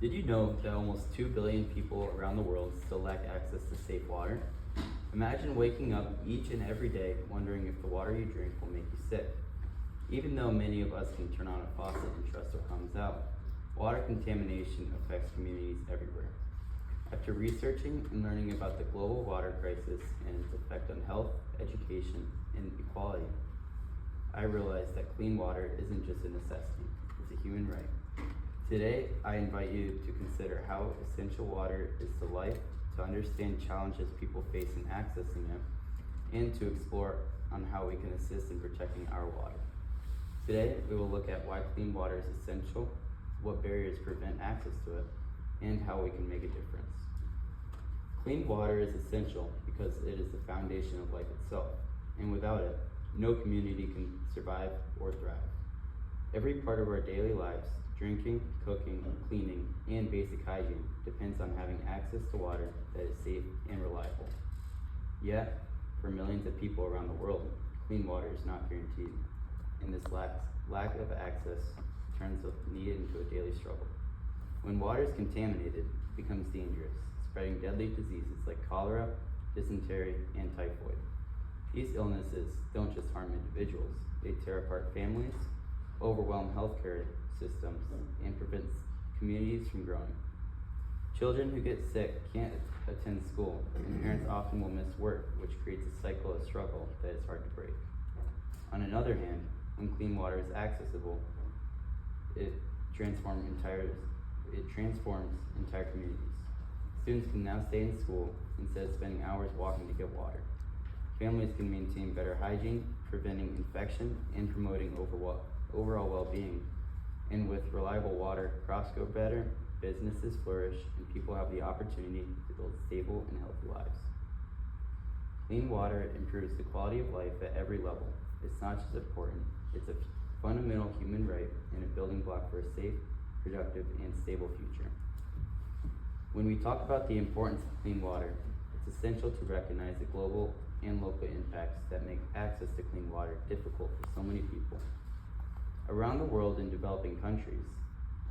Did you know that almost 2 billion people around the world still lack access to safe water? Imagine waking up each and every day wondering if the water you drink will make you sick. Even though many of us can turn on a faucet and trust what comes out, water contamination affects communities everywhere. After researching and learning about the global water crisis and its effect on health, education, and equality, I realized that clean water isn't just a necessity, it's a human right. Today, I invite you to consider how essential water is to life, to understand challenges people face in accessing it, and to explore on how we can assist in protecting our water. Today, we will look at why clean water is essential, what barriers prevent access to it, and how we can make a difference. Clean water is essential because it is the foundation of life itself, and without it, no community can survive or thrive. Every part of our daily lives, drinking, cooking, cleaning, and basic hygiene depends on having access to water that is safe and reliable. Yet, for millions of people around the world, clean water is not guaranteed, and this lack of access turns the need into a daily struggle. When water is contaminated, it becomes dangerous, spreading deadly diseases like cholera, dysentery, and typhoid. These illnesses don't just harm individuals, they tear apart families, overwhelm healthcare systems, and prevent communities from growing. Children who get sick can't attend school, and parents often will miss work, which creates a cycle of struggle that is hard to break. On another hand, when clean water is accessible, it transforms entire communities. Students can now stay in school instead of spending hours walking to get water. Families can maintain better hygiene, preventing infection and promoting overall well-being. And with reliable water, crops grow better, businesses flourish, and people have the opportunity to build stable and healthy lives. Clean water improves the quality of life at every level. It's not just important, it's a fundamental human right and a building block for a safe, productive, and stable future. When we talk about the importance of clean water, it's essential to recognize the global and local impacts that make access to clean water difficult for so many people. Around the world in developing countries,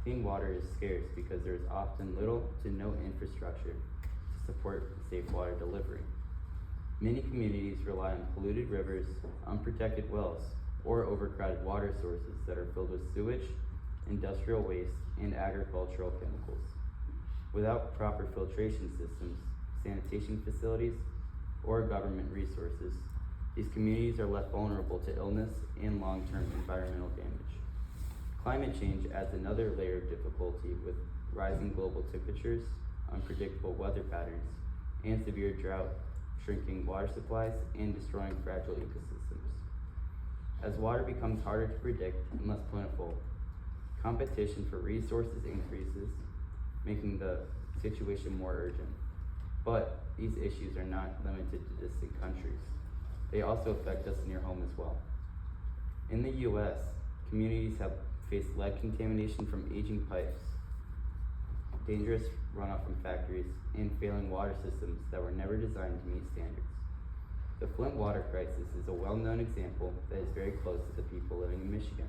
clean water is scarce because there is often little to no infrastructure to support safe water delivery. Many communities rely on polluted rivers, unprotected wells, or overcrowded water sources that are filled with sewage, industrial waste, and agricultural chemicals. Without proper filtration systems, sanitation facilities, or government resources, these communities are left vulnerable to illness and long-term environmental damage. Climate change adds another layer of difficulty with rising global temperatures, unpredictable weather patterns, and severe drought, shrinking water supplies and destroying fragile ecosystems. As water becomes harder to predict and less plentiful, competition for resources increases, making the situation more urgent. But these issues are not limited to distant countries. They also affect us near home as well. In the US, communities have faced lead contamination from aging pipes, dangerous runoff from factories, and failing water systems that were never designed to meet standards. The Flint water crisis is a well-known example that is very close to the people living in Michigan.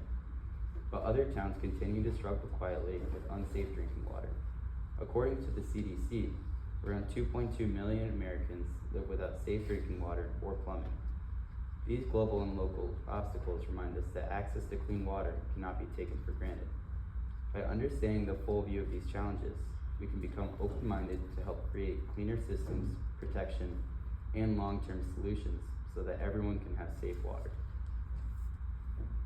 But other towns continue to struggle quietly with unsafe drinking water. According to the CDC, around 2.2 million Americans live without safe drinking water or plumbing. These global and local obstacles remind us that access to clean water cannot be taken for granted. By understanding the full view of these challenges, we can become open-minded to help create cleaner systems, protection, and long-term solutions so that everyone can have safe water.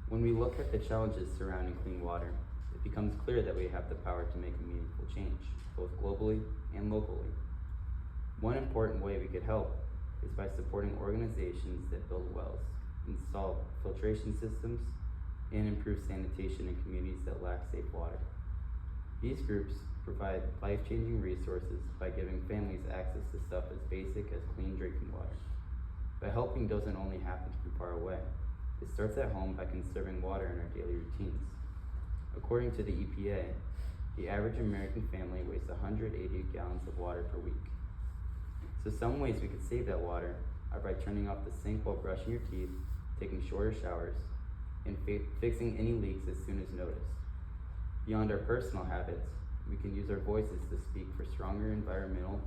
When we look at the challenges surrounding clean water, it becomes clear that we have the power to make a meaningful change, both globally and locally. One important way we could help is by supporting organizations that build wells, install filtration systems, and improve sanitation in communities that lack safe water. These groups provide life-changing resources by giving families access to stuff as basic as clean drinking water. But helping doesn't only happen from far away. It starts at home by conserving water in our daily routines. According to the EPA, the average American family wastes 180 gallons of water per week. So some ways we could save that water are by turning off the sink while brushing your teeth, taking shorter showers, and fixing any leaks as soon as noticed. Beyond our personal habits, we can use our voices to speak for stronger environmental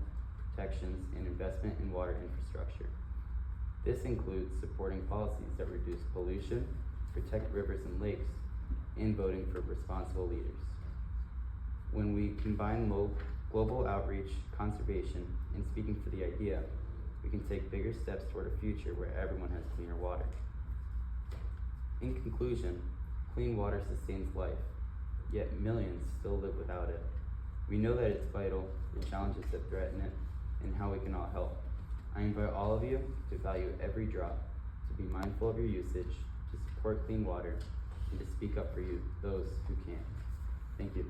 protections and investment in water infrastructure. This includes supporting policies that reduce pollution, protect rivers and lakes, and voting for responsible leaders. When we combine global outreach, conservation, and speaking for the idea, we can take bigger steps toward a future where everyone has cleaner water. In conclusion, clean water sustains life, yet millions still live without it. We know that it's vital, the challenges that threaten it, and how we can all help. I invite all of you to value every drop, to be mindful of your usage, to support clean water, and to speak up for those who can't. Thank you.